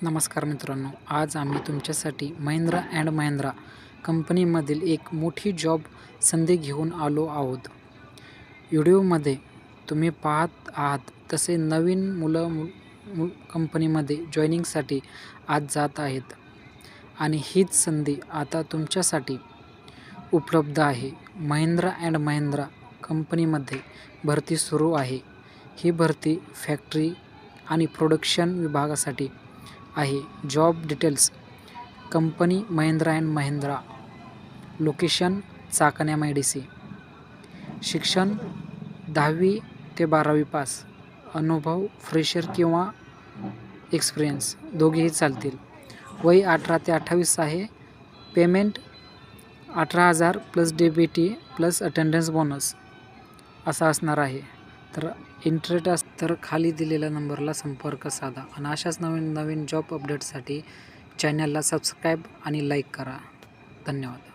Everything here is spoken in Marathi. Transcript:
नमस्कार मित्रांनो, आज आम्ही तुमच्यासाठी महिंद्रा अँड महिंद्रा कंपनीमधील एक मोठी जॉब संधी घेऊन आलो आहोत. व्हिडिओमध्ये तुम्ही पाहत आहात तसे नवीन मुलं कंपनीमध्ये जॉईनिंगसाठी आज जात आहेत आणि हीच संधी आता तुमच्यासाठी उपलब्ध आहे. महिंद्रा अँड महिंद्रा कंपनीमध्ये भरती सुरू आहे. ही भरती फॅक्टरी आणि प्रोडक्शन विभागासाठी आहे. Job details: company Mahindra and Mahindra, location चाकण्या मेडिसी, शिक्षण 10वी ते 12वी पास, अनुभव फ्रेशर किंवा एक्सपिरियन्स दोघेही चालतील. वय 18 ते 28 आहे. Payment 18,000 plus DBT plus attendance bonus असा असणार आहे. तर इंटरेस्ट तर खाली दिलेल्या नंबरला संपर्क साधा आणि अशाच नवीन जॉब अपडेटसाठी चॅनलला सबस्क्राईब आणि लाईक करा. धन्यवाद.